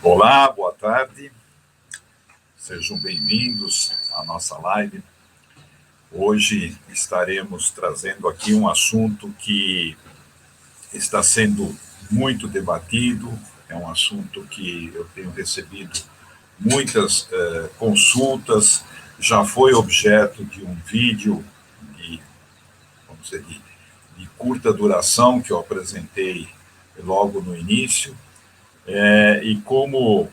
Olá, boa tarde, sejam bem-vindos à nossa live. Hoje estaremos trazendo aqui um assunto que está sendo muito debatido, é um assunto que eu tenho recebido muitas consultas, já foi objeto de um vídeo de, vamos dizer, de curta duração que eu apresentei logo no início, e como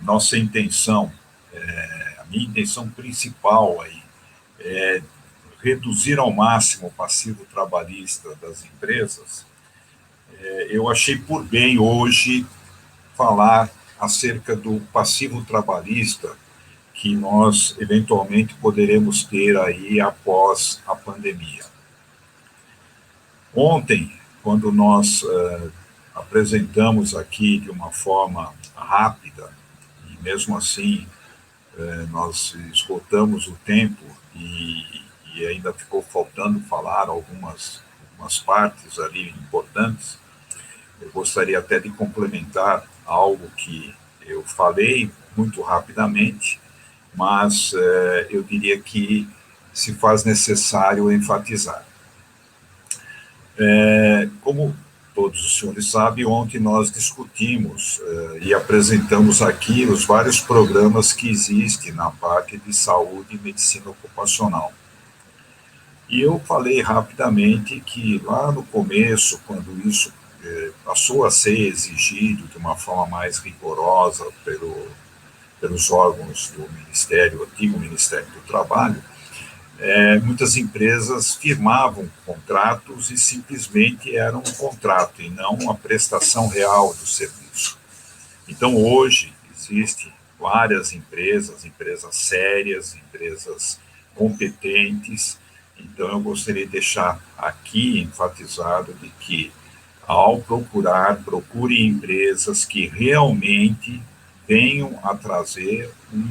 nossa intenção, a minha intenção principal aí é reduzir ao máximo o passivo trabalhista das empresas, eu achei por bem hoje falar acerca do passivo trabalhista que nós eventualmente poderemos ter aí após a pandemia. Ontem, quando nós apresentamos aqui de uma forma rápida, e mesmo assim nós esgotamos o tempo e ainda ficou faltando falar algumas partes ali importantes, eu gostaria até de complementar algo que eu falei muito rapidamente, mas eu diria que se faz necessário enfatizar. Como todos os senhores sabem, ontem nós discutimos e apresentamos aqui os vários programas que existem na parte de saúde e medicina ocupacional. E eu falei rapidamente que lá no começo, quando isso passou a ser exigido de uma forma mais rigorosa pelos órgãos do Ministério, o antigo Ministério do Trabalho, muitas empresas firmavam contratos e simplesmente era um contrato e não a prestação real do serviço. Então, hoje, existem várias empresas sérias, empresas competentes. Então, eu gostaria de deixar aqui enfatizado de que, ao procure empresas que realmente venham a trazer um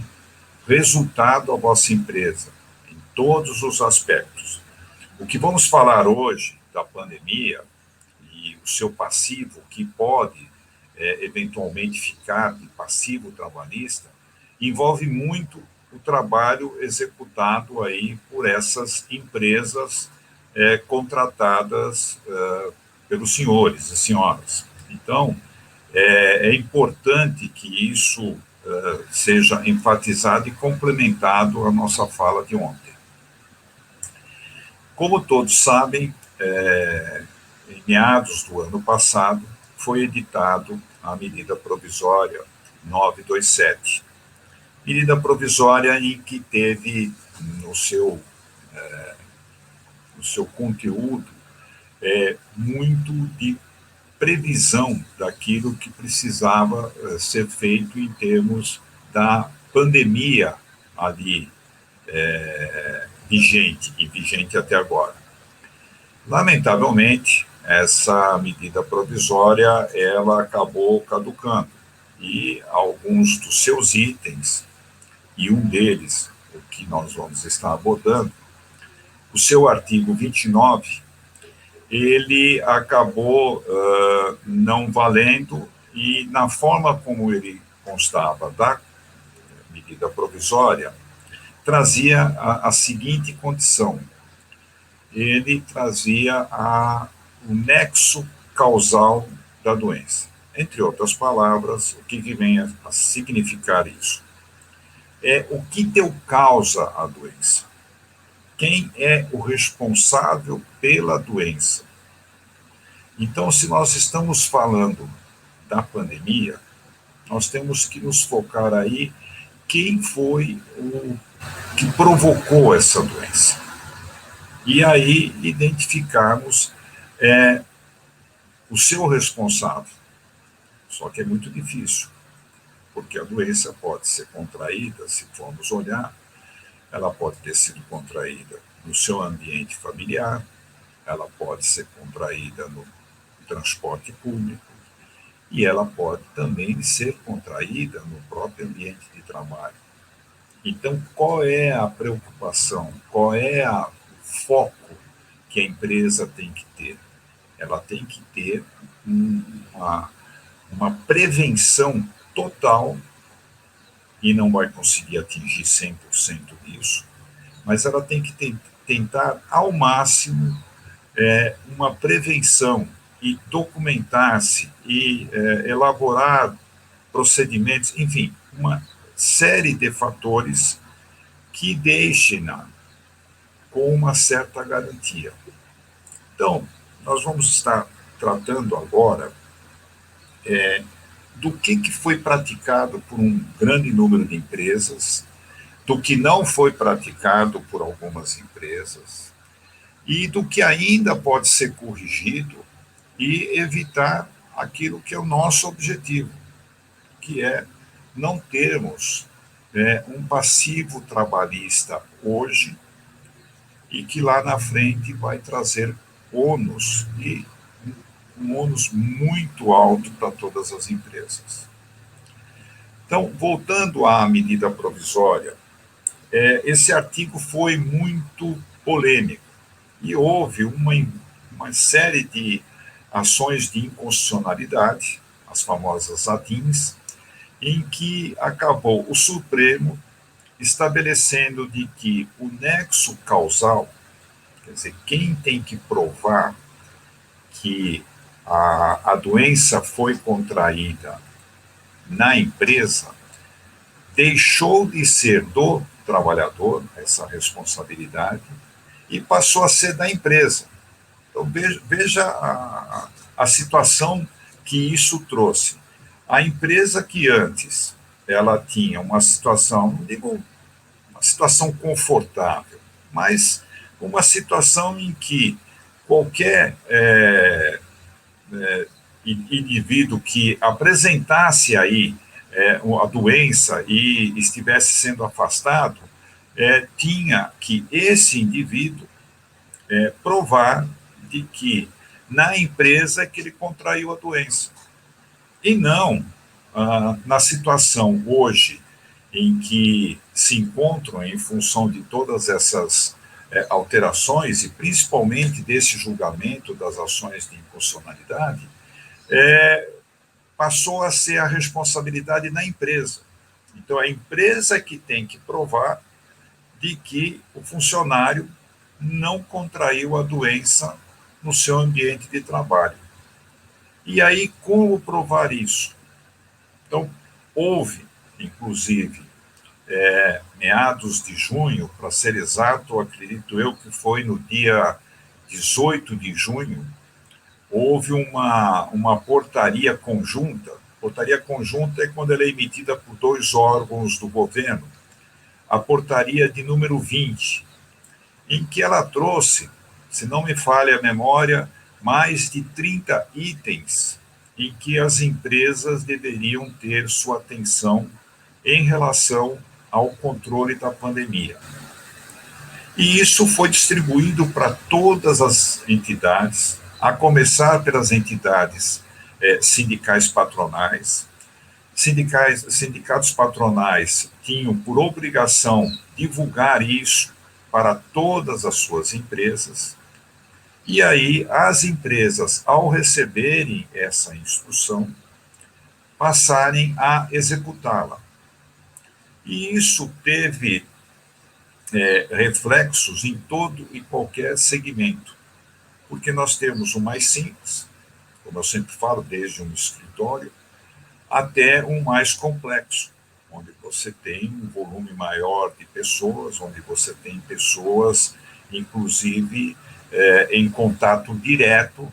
resultado à vossa empresa, em todos os aspectos. O que vamos falar hoje da pandemia e o seu passivo, que pode eventualmente ficar de passivo trabalhista, envolve muito o trabalho executado aí por essas empresas contratadas pelos senhores e senhoras. Então, é importante que isso seja enfatizado e complementado à nossa fala de ontem. Como todos sabem, em meados do ano passado, foi editado a medida provisória 927. Medida provisória em que teve no seu conteúdo muito de previsão daquilo que precisava ser feito em termos da pandemia ali vigente até agora. Lamentavelmente, essa medida provisória ela acabou caducando e alguns dos seus itens, e um deles, o que nós vamos estar abordando, o seu artigo 29, ele acabou não valendo e na forma como ele constava da medida provisória, trazia a seguinte condição. Ele trazia o nexo causal da doença. Entre outras palavras, o que vem a significar isso? É o que deu causa à doença. Quem é o responsável pela doença? Então, se nós estamos falando da pandemia, nós temos que nos focar aí quem foi o que provocou essa doença. E aí identificarmos o seu responsável. Só que é muito difícil, porque a doença pode ser contraída, se formos olhar, ela pode ter sido contraída no seu ambiente familiar, ela pode ser contraída no transporte público, e ela pode também ser contraída no próprio ambiente de trabalho. Então, qual é a preocupação, qual é o foco que a empresa tem que ter? Ela tem que ter uma prevenção total, e não vai conseguir atingir 100% disso, mas ela tem que tentar, ao máximo, uma prevenção e documentar-se e elaborar procedimentos, enfim, uma série de fatores que deixem-na com uma certa garantia. Então, nós vamos estar tratando agora do que foi praticado por um grande número de empresas, do que não foi praticado por algumas empresas e do que ainda pode ser corrigido e evitar aquilo que é o nosso objetivo, que é não termos um passivo trabalhista hoje e que lá na frente vai trazer ônus, e um ônus muito alto para todas as empresas. Então, voltando à medida provisória, esse artigo foi muito polêmico e houve uma série de ações de inconstitucionalidade, as famosas ADINs, em que acabou o Supremo estabelecendo de que o nexo causal, quer dizer, quem tem que provar que a doença foi contraída na empresa, deixou de ser do trabalhador, essa responsabilidade, e passou a ser da empresa. Então, veja a situação que isso trouxe. A empresa que antes ela tinha uma situação, não digo uma situação confortável, mas uma situação em que qualquer indivíduo que apresentasse aí a doença e estivesse sendo afastado, tinha que esse indivíduo provar de que na empresa que ele contraiu a doença. E não na situação hoje em que se encontram em função de todas essas alterações e principalmente desse julgamento das ações de inconstitucionalidade, passou a ser a responsabilidade da empresa. Então, a empresa que tem que provar de que o funcionário não contraiu a doença no seu ambiente de trabalho. E aí, como provar isso? Então, houve, inclusive, meados de junho, para ser exato, acredito eu que foi no dia 18 de junho, houve uma portaria conjunta. Portaria conjunta é quando ela é emitida por dois órgãos do governo. A portaria de número 20, em que ela trouxe, se não me falha a memória, mais de 30 itens em que as empresas deveriam ter sua atenção em relação ao controle da pandemia. E isso foi distribuído para todas as entidades, a começar pelas entidades sindicais patronais. Sindicatos patronais tinham por obrigação divulgar isso para todas as suas empresas, e aí as empresas, ao receberem essa instrução, passarem a executá-la. E isso teve reflexos em todo e qualquer segmento, porque nós temos o mais simples, como eu sempre falo, desde um escritório, até um mais complexo, onde você tem um volume maior de pessoas, onde você tem pessoas, inclusive, em contato direto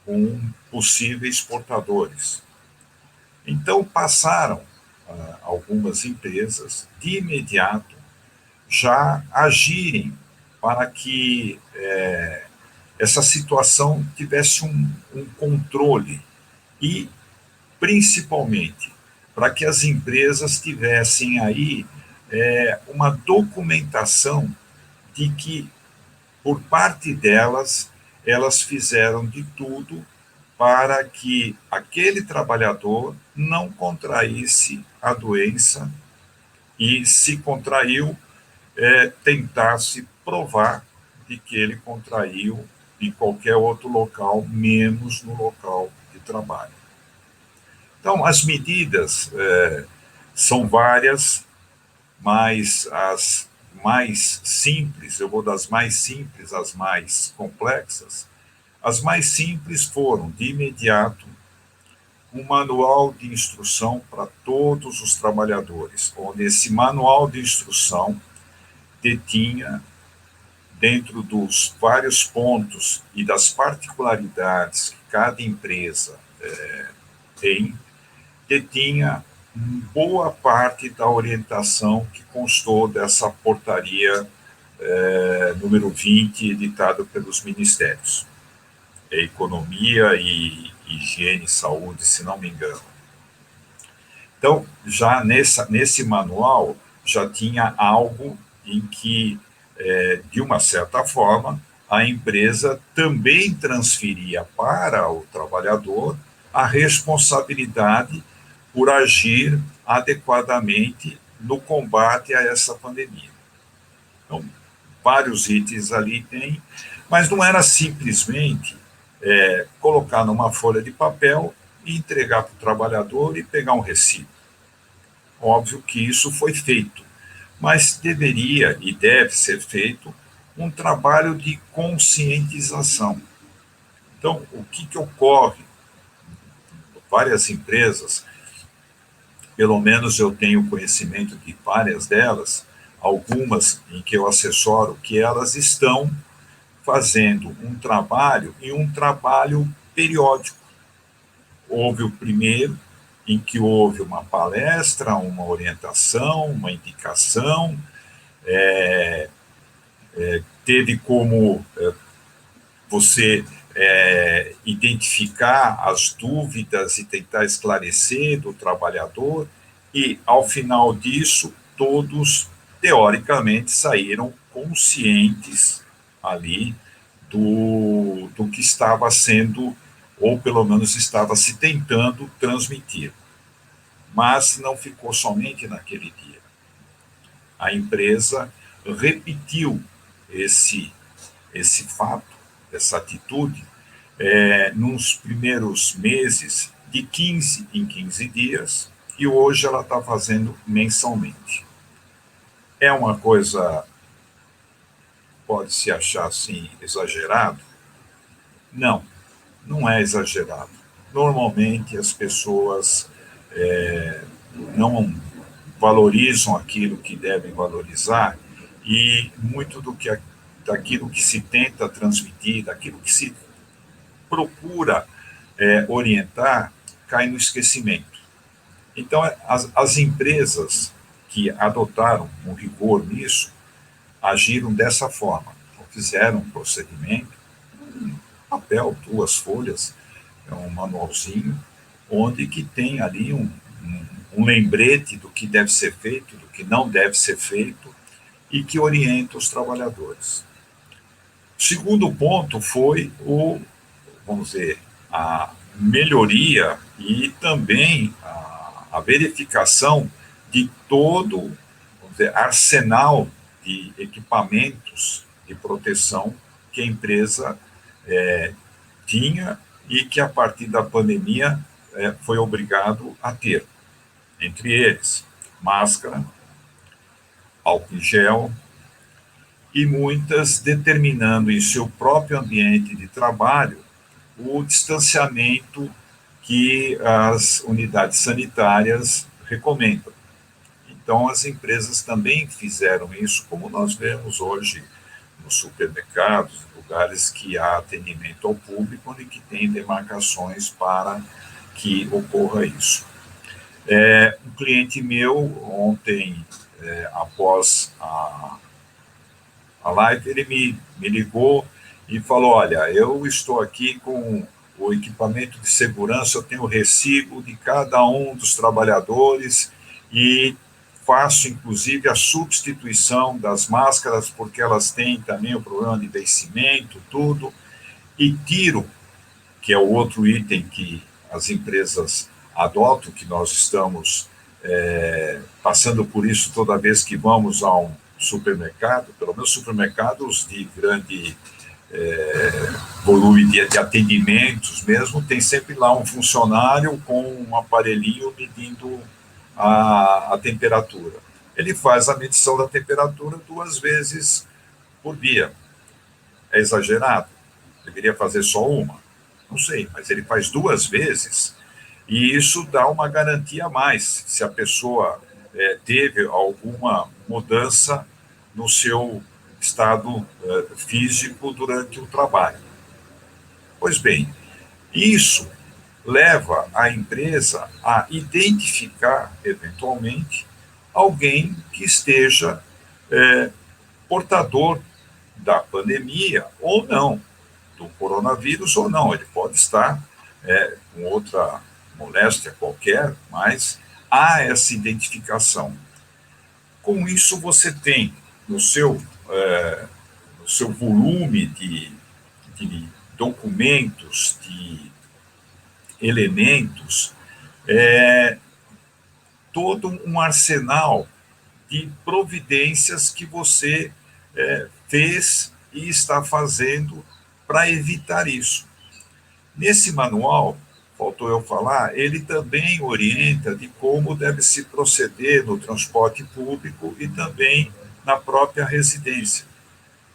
com possíveis portadores. Então, passaram algumas empresas, de imediato, já agirem para que essa situação tivesse um controle e, principalmente, para que as empresas tivessem aí uma documentação de que, por parte delas, elas fizeram de tudo para que aquele trabalhador não contraísse a doença e, se contraiu, tentasse provar de que ele contraiu em qualquer outro local, menos no local de trabalho. Então, as medidas são várias, mas as mais simples, eu vou das mais simples às mais complexas. As mais simples foram, de imediato, um manual de instrução para todos os trabalhadores, onde esse manual de instrução detinha, dentro dos vários pontos e das particularidades que cada empresa tem, detinha boa parte da orientação que constou dessa portaria número 20, editada pelos ministérios. Economia e Higiene e Saúde, se não me engano. Então, já nesse manual, já tinha algo em que, de uma certa forma, a empresa também transferia para o trabalhador a responsabilidade por agir adequadamente no combate a essa pandemia. Então, vários itens ali tem, mas não era simplesmente colocar numa folha de papel e entregar para o trabalhador e pegar um recibo. Óbvio que isso foi feito, mas deveria e deve ser feito um trabalho de conscientização. Então, o que ocorre? Várias empresas, pelo menos eu tenho conhecimento de várias delas, algumas em que eu assessoro, que elas estão fazendo um trabalho e um trabalho periódico. Houve o primeiro, em que houve uma palestra, uma orientação, uma indicação, teve como você identificar as dúvidas e tentar esclarecer do trabalhador, e, ao final disso, todos, teoricamente, saíram conscientes ali do que estava sendo, ou pelo menos estava se tentando transmitir. Mas não ficou somente naquele dia. A empresa repetiu esse fato, essa atitude, nos primeiros meses, de 15 em 15 dias, e hoje ela está fazendo mensalmente. É uma coisa, pode-se achar assim, exagerado? Não, não é exagerado. Normalmente as pessoas não valorizam aquilo que devem valorizar, e muito daquilo que se tenta transmitir, daquilo que se procura orientar, cai no esquecimento. Então, as empresas que adotaram um rigor nisso agiram dessa forma. Então, fizeram um procedimento, um papel, 2 folhas, um manualzinho, onde que tem ali um lembrete do que deve ser feito, do que não deve ser feito, e que orienta os trabalhadores. O segundo ponto foi vamos dizer, a melhoria e também a verificação de todo, vamos dizer, arsenal de equipamentos de proteção que a empresa tinha e que, a partir da pandemia, foi obrigado a ter. Entre eles, máscara, álcool em gel, e muitas determinando em seu próprio ambiente de trabalho o distanciamento que as unidades sanitárias recomendam. Então, as empresas também fizeram isso, como nós vemos hoje nos supermercados, lugares que há atendimento ao público, onde que tem demarcações para que ocorra isso. Um cliente meu, ontem, após a live, ele me ligou e falou: olha, eu estou aqui com o equipamento de segurança, eu tenho o recibo de cada um dos trabalhadores e faço, inclusive, a substituição das máscaras, porque elas têm também o problema de vencimento, tudo, e tiro, que é o outro item que as empresas adotam, que nós estamos passando por isso toda vez que vamos a um supermercado, pelo menos supermercados de grande volume de atendimentos mesmo, tem sempre lá um funcionário com um aparelhinho medindo a temperatura. Ele faz a medição da temperatura 2 vezes por dia. É exagerado? Deveria fazer só uma? Não sei, mas ele faz 2 vezes e isso dá uma garantia a mais se a pessoa teve alguma mudança no seu estado físico durante o trabalho. Pois bem, isso leva a empresa a identificar, eventualmente, alguém que esteja portador da pandemia ou não, do coronavírus ou não. Ele pode estar com outra moléstia qualquer, mas há essa identificação. Com isso, você tem no seu volume de documentos, de elementos, todo um arsenal de providências que você fez e está fazendo para evitar isso. Nesse manual, faltou eu falar, ele também orienta de como deve se proceder no transporte público e também na própria residência.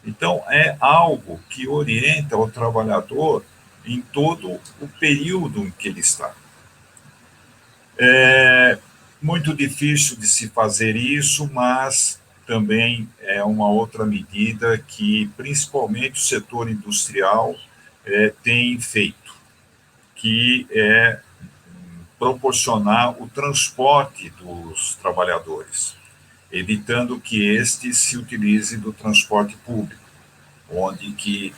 Então, é algo que orienta o trabalhador em todo o período em que ele está. É muito difícil de se fazer isso, mas também é uma outra medida que, principalmente, o setor industrial tem feito, que é proporcionar o transporte dos trabalhadores, evitando que este se utilize do transporte público, onde que,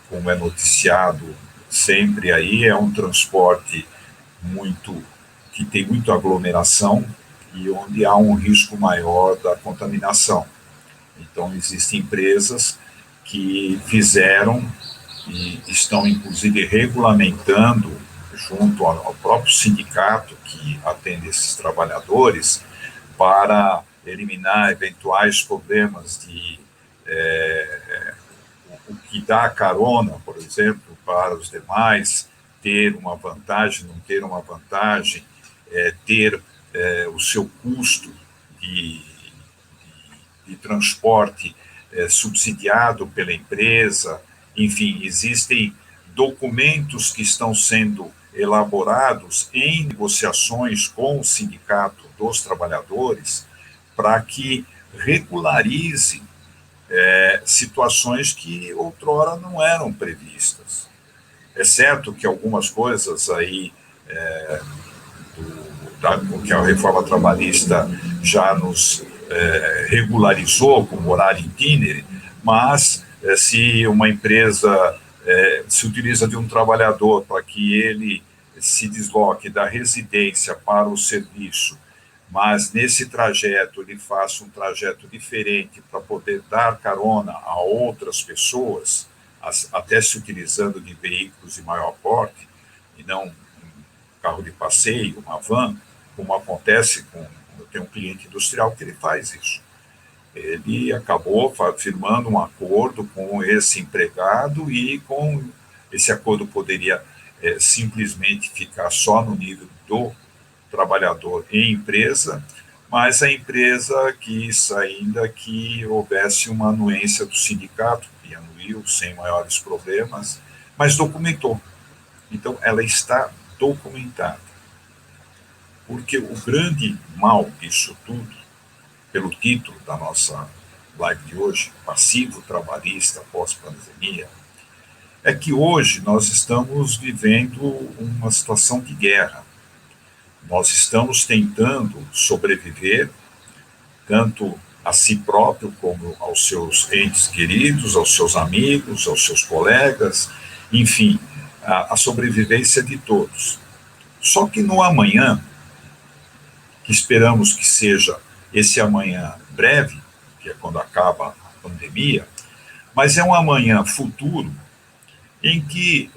como é noticiado sempre aí, é um transporte que tem muita aglomeração e onde há um risco maior da contaminação. Então, existem empresas que fizeram e estão, inclusive, regulamentando, junto ao próprio sindicato que atende esses trabalhadores, para eliminar eventuais problemas de o que dá carona, por exemplo, para os demais, ter uma vantagem, não ter uma vantagem, ter o seu custo de transporte subsidiado pela empresa. Enfim, existem documentos que estão sendo elaborados em negociações com o sindicato dos trabalhadores para que regularize situações que outrora não eram previstas. É certo que algumas coisas aí que a reforma trabalhista já nos regularizou como horário itinerante, mas se uma empresa se utiliza de um trabalhador para que ele se desloque da residência para o serviço, mas nesse trajeto ele faça um trajeto diferente para poder dar carona a outras pessoas, até se utilizando de veículos de maior porte, e não um carro de passeio, uma van, como acontece com... Eu tenho um cliente industrial que ele faz isso. Ele acabou firmando um acordo com esse empregado e com esse acordo poderia simplesmente ficar só no nível do trabalhador e empresa, mas a empresa quis ainda que houvesse uma anuência do sindicato, que anuiu sem maiores problemas, mas documentou. Então, ela está documentada. Porque o grande mal disso tudo, pelo título da nossa live de hoje, Passivo Trabalhista Pós-Pandemia, é que hoje nós estamos vivendo uma situação de guerra. Nós estamos tentando sobreviver, tanto a si próprio como aos seus entes queridos, aos seus amigos, aos seus colegas, enfim, a sobrevivência de todos. Só que no amanhã, que esperamos que seja esse amanhã breve, que é quando acaba a pandemia, mas é um amanhã futuro em que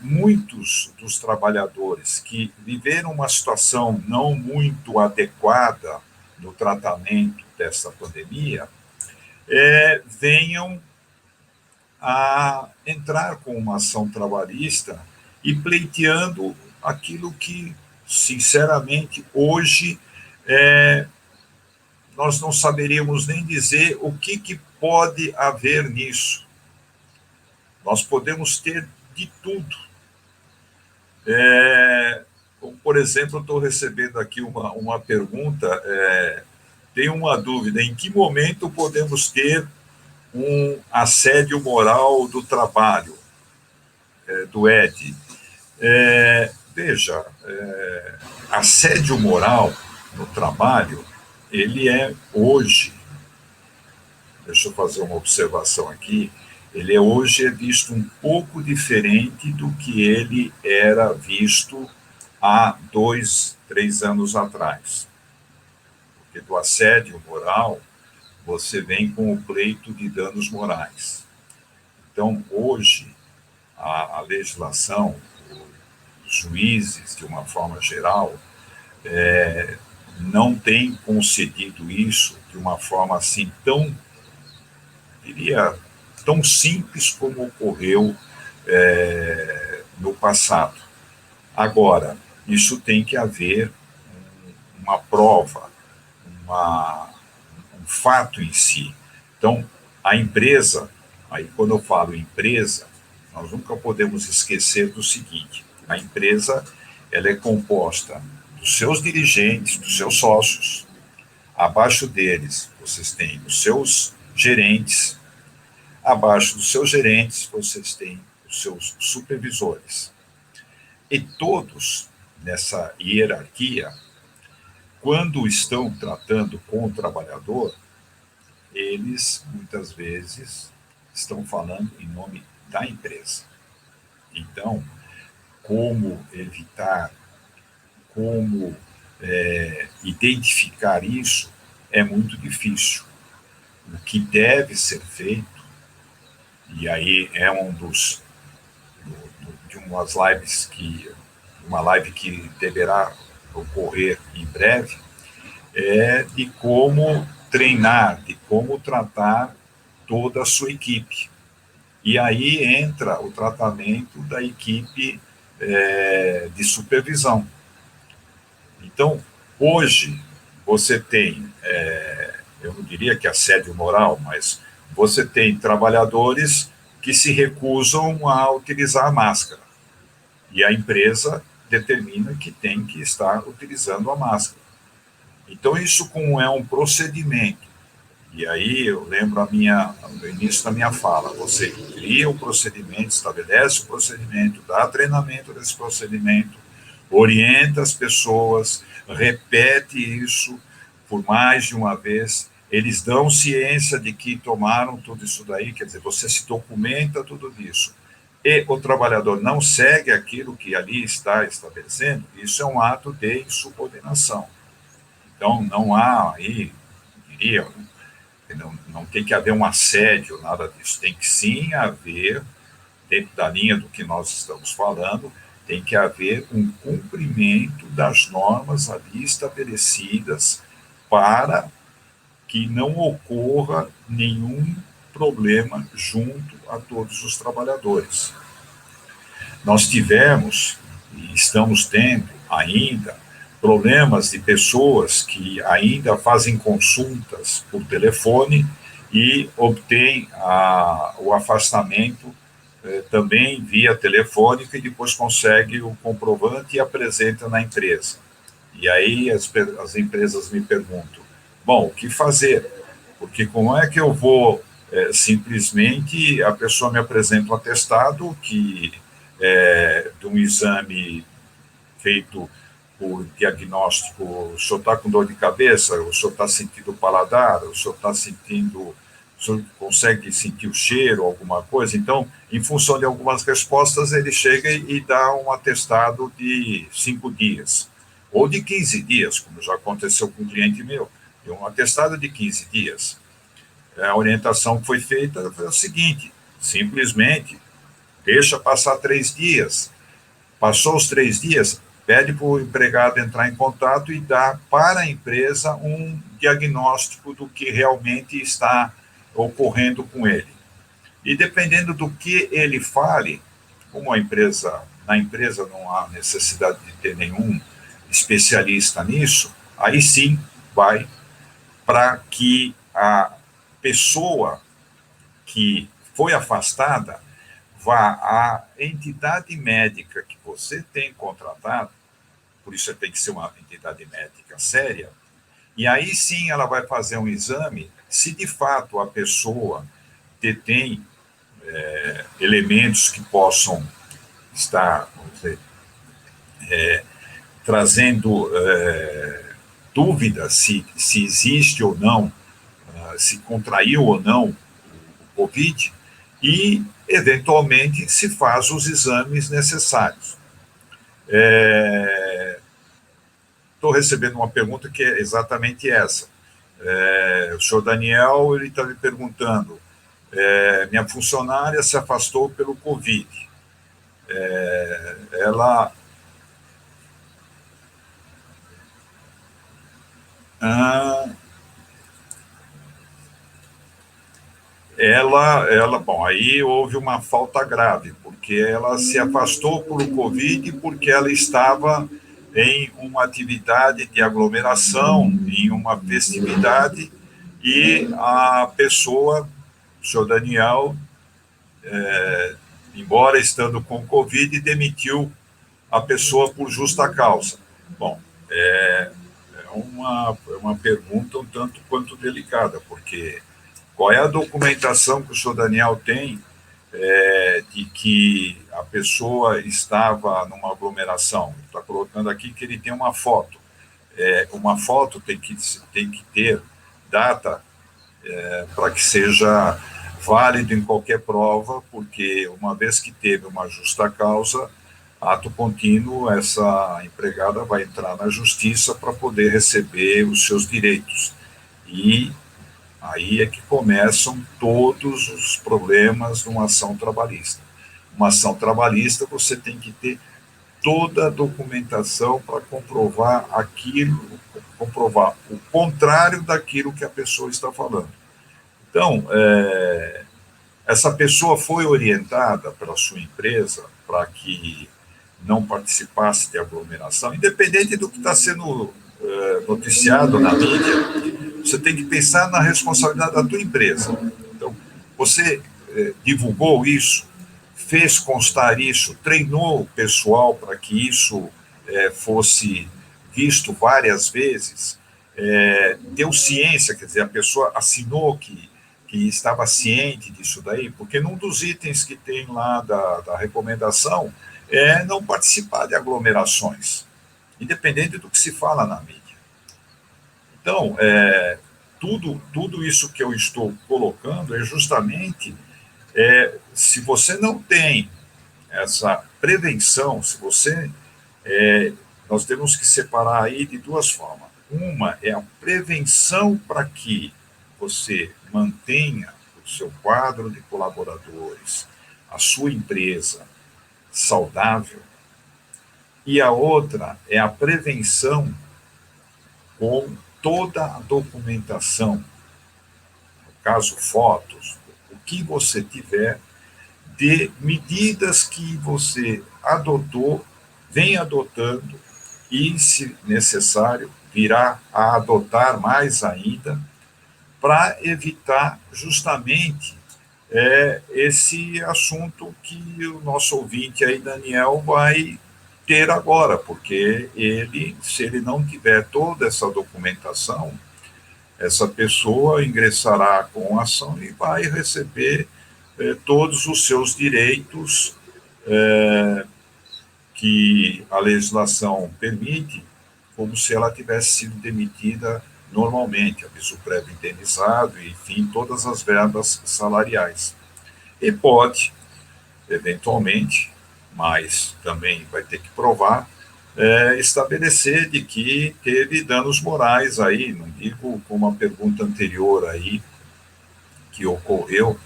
muitos dos trabalhadores que viveram uma situação não muito adequada no tratamento dessa pandemia venham a entrar com uma ação trabalhista e pleiteando aquilo que, sinceramente, hoje nós não saberíamos nem dizer o que pode haver nisso. Nós podemos ter de tudo. Como, por exemplo, eu estou recebendo aqui uma pergunta, tenho uma dúvida, em que momento podemos ter um assédio moral do trabalho, do ED? Veja, assédio moral no trabalho, ele é hoje, deixa eu fazer uma observação aqui, ele hoje é visto um pouco diferente do que ele era visto há 2, 3 anos atrás. Porque do assédio moral, você vem com o pleito de danos morais. Então, hoje, a legislação, os juízes, de uma forma geral, não tem concedido isso de uma forma assim tão, diria, tão simples como ocorreu no passado. Agora, isso tem que haver uma prova, um fato em si. Então, a empresa, aí quando eu falo empresa, nós nunca podemos esquecer do seguinte: a empresa, ela é composta dos seus dirigentes, dos seus sócios. Abaixo deles, vocês têm os seus gerentes. Abaixo dos seus gerentes, vocês têm os seus supervisores. E todos, nessa hierarquia, quando estão tratando com o trabalhador, eles, muitas vezes, estão falando em nome da empresa. Então, como evitar, como identificar isso, é muito difícil. O que deve ser feito, e aí é de umas lives uma live que deverá ocorrer em breve, é de como treinar, de como tratar toda a sua equipe. E aí entra o tratamento da equipe de supervisão. Então, hoje, você tem, eu não diria que assédio moral, mas você tem trabalhadores que se recusam a utilizar a máscara. E a empresa determina que tem que estar utilizando a máscara. Então, isso como é um procedimento, e aí eu lembro no início da minha fala, você cria o procedimento, estabelece o procedimento, dá treinamento desse procedimento, orienta as pessoas, repete isso por mais de uma vez, eles dão ciência de que tomaram tudo isso daí, quer dizer, você se documenta tudo isso, e o trabalhador não segue aquilo que ali está estabelecendo, isso é um ato de insubordinação. Então, não há aí, diria, não tem que haver um assédio, nada disso. Tem que sim haver, dentro da linha do que nós estamos falando, tem que haver um cumprimento das normas ali estabelecidas para que não ocorra nenhum problema junto a todos os trabalhadores. Nós tivemos, e estamos tendo ainda, problemas de pessoas que ainda fazem consultas por telefone e obtêm o afastamento também via telefônica e depois consegue o comprovante e apresenta na empresa. E aí as empresas me perguntam, bom, o que fazer? Porque como é que eu vou simplesmente, a pessoa me apresenta um atestado de um exame feito por diagnóstico, o senhor está com dor de cabeça, o senhor está sentindo o paladar, o senhor está sentindo, o senhor consegue sentir o cheiro, alguma coisa. Então, em função de algumas respostas, ele chega e dá um atestado de 5 dias, ou de 15 dias, como já aconteceu com um cliente meu, deu um atestado de 15 dias. A orientação que foi feita foi a seguinte, simplesmente, deixa passar 3 dias. Passou os 3 dias, pede para o empregado entrar em contato e dar para a empresa um diagnóstico do que realmente está ocorrendo com ele. E dependendo do que ele fale, como na empresa não há necessidade de ter nenhum especialista nisso, aí sim vai para que a pessoa que foi afastada vá à entidade médica que você tem contratado, por isso tem que ser uma entidade médica séria, e aí sim ela vai fazer um exame se de fato a pessoa detém elementos que possam estar, vamos dizer, trazendo dúvidas se existe ou não, se contraiu ou não o Covid, e, eventualmente, se faz os exames necessários. Estou recebendo uma pergunta que é exatamente essa. O senhor Daniel ele está me perguntando, minha funcionária se afastou pelo Covid. Ela... bom, aí houve uma falta grave, porque ela se afastou por Covid porque ela estava em uma atividade de aglomeração, em uma festividade, e a pessoa, o senhor Daniel, embora estando com Covid, demitiu a pessoa por justa causa. Bom, é uma pergunta um tanto quanto delicada, porque qual é a documentação que o senhor Daniel tem de que a pessoa estava numa aglomeração? Está colocando aqui que ele tem uma foto. Uma foto tem que ter data para que seja válido em qualquer prova, porque uma vez que teve uma justa causa, ato contínuo, essa empregada vai entrar na justiça para poder receber os seus direitos. E aí é que começam todos os problemas de uma ação trabalhista. Uma ação trabalhista, você tem que ter toda a documentação para comprovar comprovar o contrário daquilo que a pessoa está falando. Então, essa pessoa foi orientada pela sua empresa para que não participasse de aglomeração, independente do que está sendo noticiado na mídia. Você tem que pensar na responsabilidade da tua empresa. Então, você divulgou isso, fez constar isso, treinou o pessoal para que isso fosse visto várias vezes, deu ciência, quer dizer, a pessoa assinou que estava ciente disso daí, porque num dos itens que tem lá da recomendação é não participar de aglomerações, independente do que se fala na mídia. Então, tudo isso que eu estou colocando é justamente se você não tem essa prevenção, se você... nós temos que separar aí de duas formas. Uma é a prevenção para que você mantenha o seu quadro de colaboradores, a sua empresa saudável, e a outra é a prevenção com toda a documentação, no caso fotos, o que você tiver, de medidas que você adotou, vem adotando e, se necessário, virá a adotar mais ainda, para evitar justamente esse assunto que o nosso ouvinte aí, Daniel, vai ter agora, porque se ele não tiver toda essa documentação, essa pessoa ingressará com ação e vai receber todos os seus direitos que a legislação permite, como se ela tivesse sido demitida normalmente, aviso prévio indenizado, enfim, todas as verbas salariais. E pode, eventualmente, mas também vai ter que provar, estabelecer de que teve danos morais aí, não digo como a pergunta anterior aí, que ocorreu,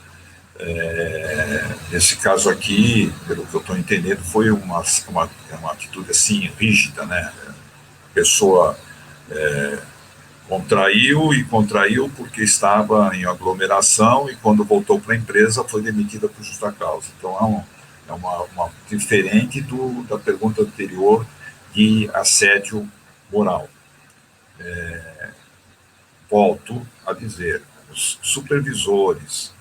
nesse caso aqui, pelo que eu estou entendendo, foi uma atitude assim, rígida, né? A pessoa Contraiu porque estava em aglomeração e quando voltou para a empresa foi demitida por justa causa. Então é uma diferente da pergunta anterior de assédio moral. Volto a dizer, os supervisores,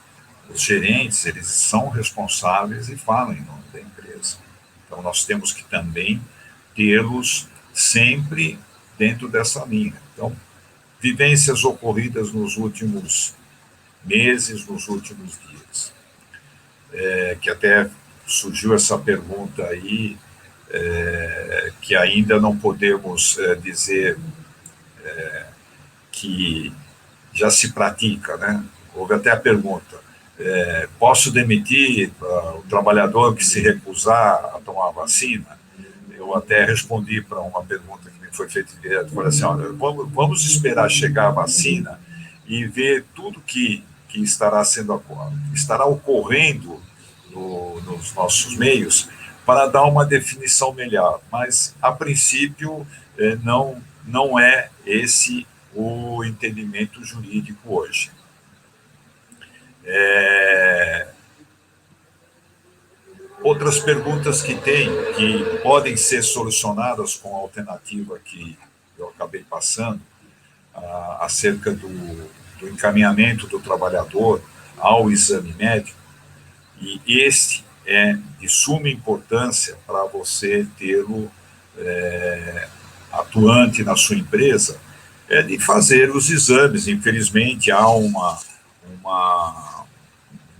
os gerentes, eles são responsáveis e falam em nome da empresa. Então nós temos que também tê-los sempre dentro dessa linha. Então, vivências ocorridas nos últimos meses, nos últimos dias, que até surgiu essa pergunta aí, que ainda não podemos dizer que já se pratica, né? Houve até a pergunta, posso demitir o trabalhador que se recusar a tomar a vacina? Eu até respondi para uma pergunta que me foi feita direto, falei assim, olha, vamos esperar chegar a vacina e ver tudo que estará ocorrendo nos nossos meios para dar uma definição melhor. Mas, a princípio, não é esse o entendimento jurídico hoje. Outras perguntas que podem ser solucionadas com a alternativa que eu acabei passando, acerca do encaminhamento do trabalhador ao exame médico, e este é de suma importância para você tê-lo atuante na sua empresa, é de fazer os exames. Infelizmente, há um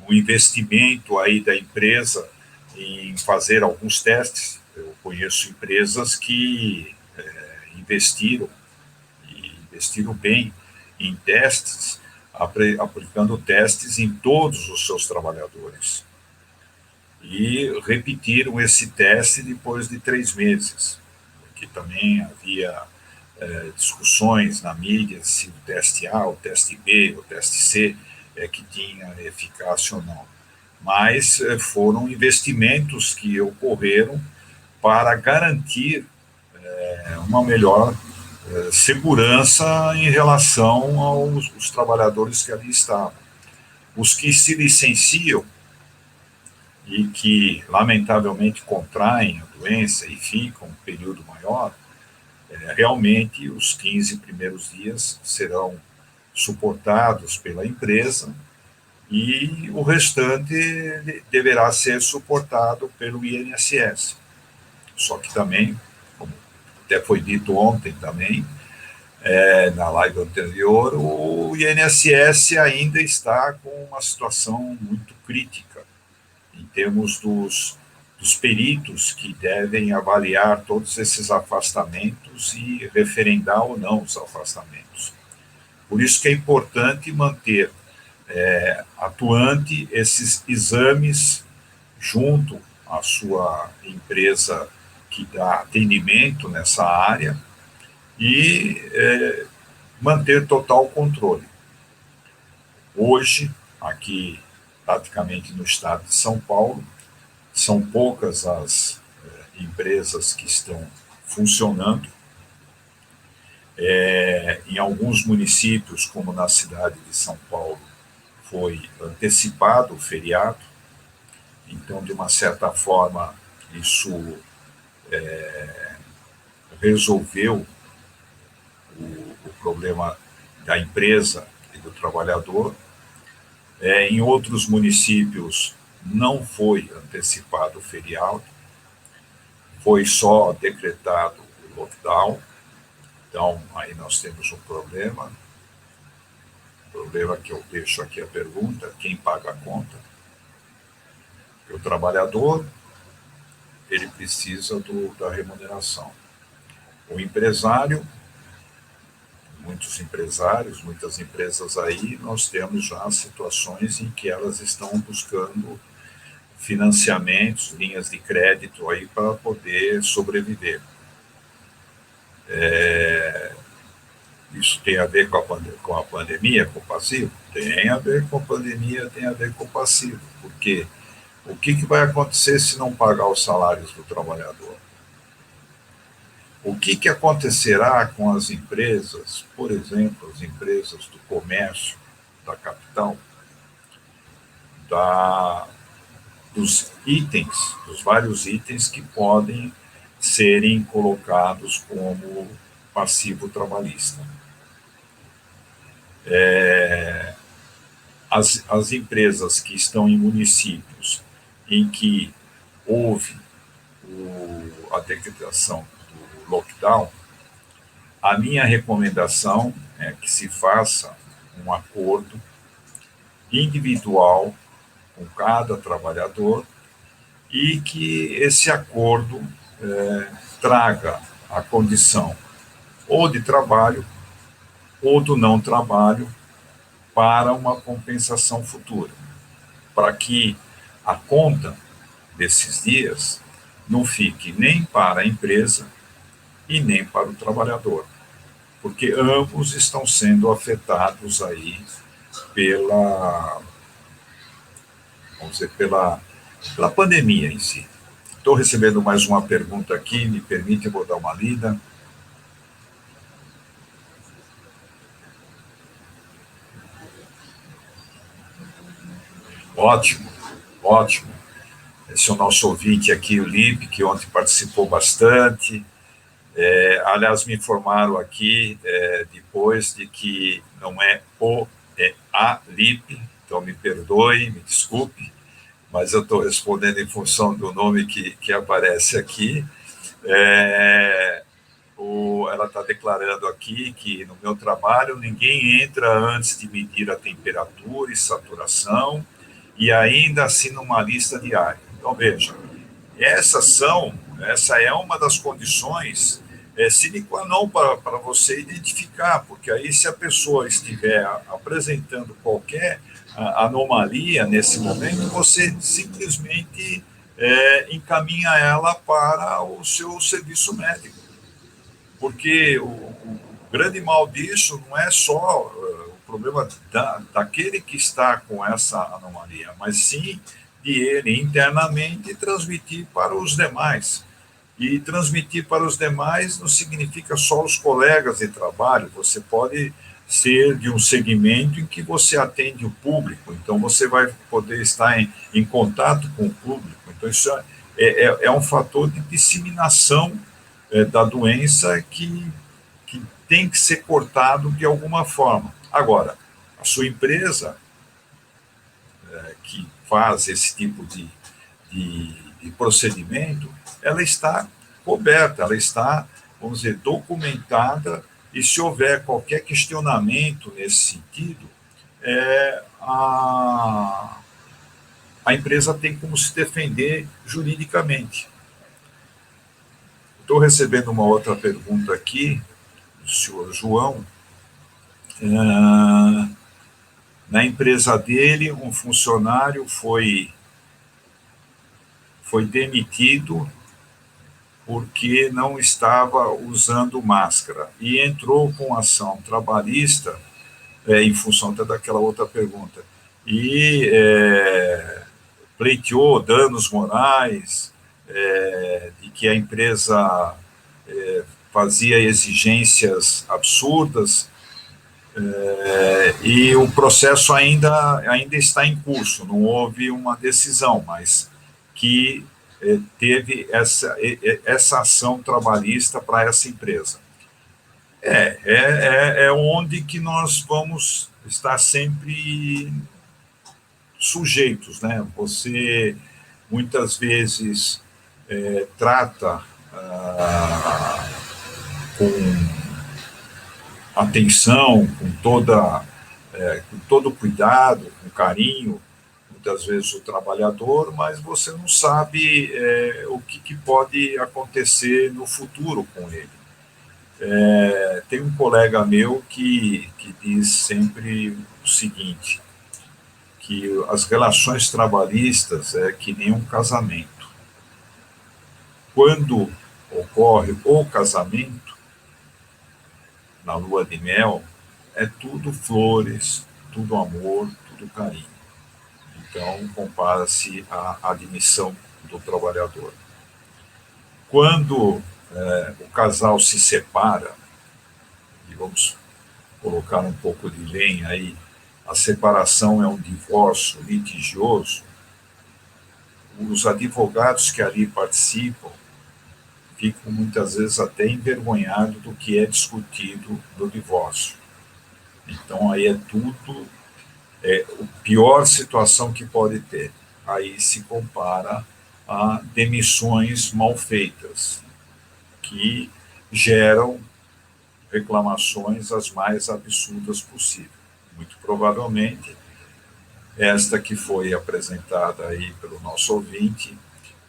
investimento aí da empresa em fazer alguns testes. Eu conheço empresas que investiram bem em testes, aplicando testes em todos os seus trabalhadores. E repetiram esse teste depois de 3 meses, porque também havia discussões na mídia se o teste A, o teste B, o teste C que tinha eficácia ou não. Mas foram investimentos que ocorreram para garantir uma melhor segurança em relação aos trabalhadores que ali estavam. Os que se licenciam e que, lamentavelmente, contraem a doença e ficam um período maior, realmente os 15 primeiros dias serão suportados pela empresa e o restante deverá ser suportado pelo INSS. Só que também, como até foi dito ontem também, na live anterior, o INSS ainda está com uma situação muito crítica em termos dos peritos que devem avaliar todos esses afastamentos e referendar ou não os afastamentos. Por isso que é importante manter atuante esses exames junto à sua empresa que dá atendimento nessa área e manter total controle. Hoje, aqui praticamente no estado de São Paulo, são poucas as empresas que estão funcionando. Em alguns municípios, como na cidade de São Paulo, foi antecipado o feriado, então, de uma certa forma, isso resolveu o problema da empresa e do trabalhador. Em outros municípios não foi antecipado o feriado, foi só decretado o lockdown. Então, aí nós temos um problema que eu deixo aqui a pergunta: quem paga a conta? O trabalhador, ele precisa da remuneração. O empresário, muitos empresários, muitas empresas aí, nós temos já situações em que elas estão buscando financiamentos, linhas de crédito aí para poder sobreviver. Isso tem a ver com a pandemia, com o passivo? Tem a ver com a pandemia, tem a ver com o passivo. Porque o que vai acontecer se não pagar os salários do trabalhador? O que acontecerá com as empresas, por exemplo, as empresas do comércio da capital, dos itens, dos vários itens que podem serem colocados como passivo trabalhista? As empresas que estão em municípios em que houve a decretação do lockdown, a minha recomendação é que se faça um acordo individual com cada trabalhador e que esse acordo traga a condição ou de trabalho ou do não trabalho para uma compensação futura, para que a conta desses dias não fique nem para a empresa e nem para o trabalhador, porque ambos estão sendo afetados aí vamos dizer, pela pandemia em si. Estou recebendo mais uma pergunta aqui, me permite, eu vou dar uma lida. Ótimo, ótimo. Esse é o nosso ouvinte aqui, o Lipe, que ontem participou bastante. Aliás, me informaram aqui depois de que não é a Lipe, então me perdoe, me desculpe, mas eu estou respondendo em função do nome que aparece aqui. Ela está declarando aqui que no meu trabalho ninguém entra antes de medir a temperatura e saturação e ainda assina uma lista diária. Então, veja, essa é uma das condições sine qua non para você identificar, porque aí se a pessoa estiver apresentando qualquer anomalia nesse momento, você simplesmente encaminha ela para o seu serviço médico. Porque o grande mal disso não é só o problema daquele que está com essa anomalia, mas sim de ele internamente transmitir para os demais. E transmitir para os demais não significa só os colegas de trabalho, você pode ser de um segmento em que você atende o público, então você vai poder estar em contato com o público. Então, isso é um fator de disseminação da doença que tem que ser cortado de alguma forma. Agora, a sua empresa que faz esse tipo de procedimento, ela está coberta, ela está, vamos dizer, documentada, e se houver qualquer questionamento nesse sentido, a empresa tem como se defender juridicamente. Estou recebendo uma outra pergunta aqui, do senhor João. Na empresa dele, um funcionário foi demitido porque não estava usando máscara e entrou com ação trabalhista, em função até daquela outra pergunta, e pleiteou danos morais, de que a empresa fazia exigências absurdas, e o processo ainda está em curso, não houve uma decisão, mas que teve essa ação trabalhista para essa empresa. É onde que nós vamos estar sempre sujeitos, né? Você muitas vezes trata com atenção, com todo cuidado, com carinho, muitas vezes o trabalhador, mas você não sabe o que pode acontecer no futuro com ele. Tem um colega meu que diz sempre o seguinte, que as relações trabalhistas é que nem um casamento. Quando ocorre o casamento, na lua de mel, é tudo flores, tudo amor, tudo carinho. Então, compara-se à admissão do trabalhador. Quando o casal se separa, e vamos colocar um pouco de lenha aí, a separação é um divórcio litigioso, os advogados que ali participam ficam muitas vezes até envergonhados do que é discutido no divórcio. Então aí é tudo, a pior situação que pode ter. Aí se compara a demissões mal feitas, que geram reclamações as mais absurdas possíveis. Muito provavelmente, esta que foi apresentada aí pelo nosso ouvinte,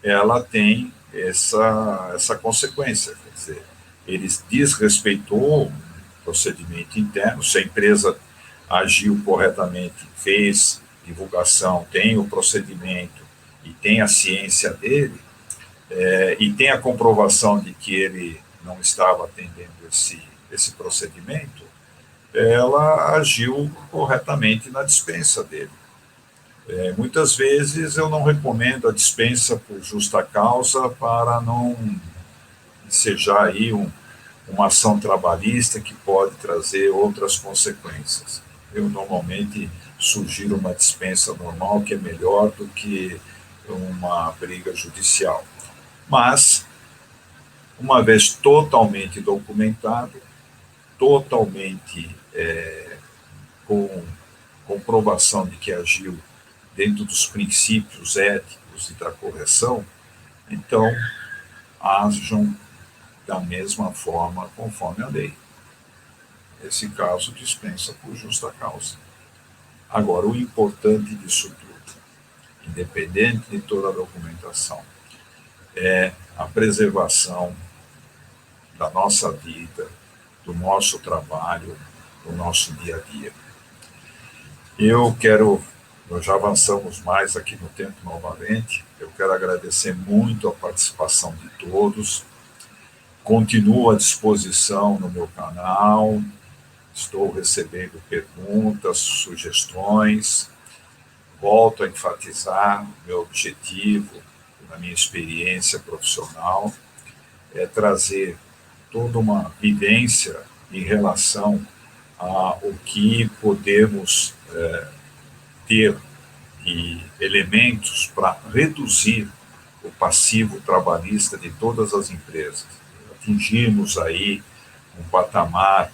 ela tem essa consequência, quer dizer, ele desrespeitou o procedimento interno, se a empresa agiu corretamente, fez divulgação, tem o procedimento e tem a ciência dele, e tem a comprovação de que ele não estava atendendo esse procedimento, ela agiu corretamente na dispensa dele. Muitas vezes eu não recomendo a dispensa por justa causa para não ensejar aí uma ação trabalhista que pode trazer outras consequências. Eu normalmente sugiro uma dispensa normal, que é melhor do que uma briga judicial. Mas, uma vez totalmente documentado, totalmente com comprovação de que agiu dentro dos princípios éticos e da correção, então ajam da mesma forma conforme a lei. Esse caso dispensa por justa causa. Agora, o importante disso tudo, independente de toda a documentação, é a preservação da nossa vida, do nosso trabalho, do nosso dia a dia. Nós já avançamos mais aqui no tempo novamente, eu quero agradecer muito a participação de todos, continuo à disposição no meu canal, estou recebendo perguntas, sugestões, volto a enfatizar, meu objetivo, na minha experiência profissional, é trazer toda uma vivência em relação ao que podemos ter de elementos para reduzir o passivo trabalhista de todas as empresas. Atingirmos aí um patamar,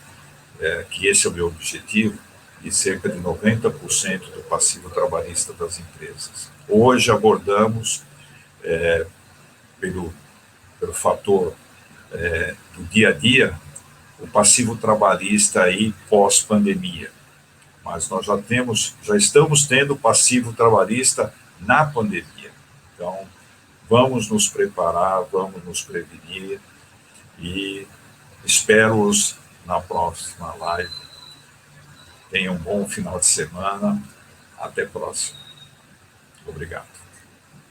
que esse é o meu objetivo, de cerca de 90% do passivo trabalhista das empresas. Hoje abordamos, pelo fator do dia a dia, o passivo trabalhista aí pós-pandemia. Mas nós já estamos tendo passivo trabalhista na pandemia. Então, vamos nos preparar, vamos nos prevenir e espero-os na próxima live. Tenham um bom final de semana. Até a próxima. Obrigado.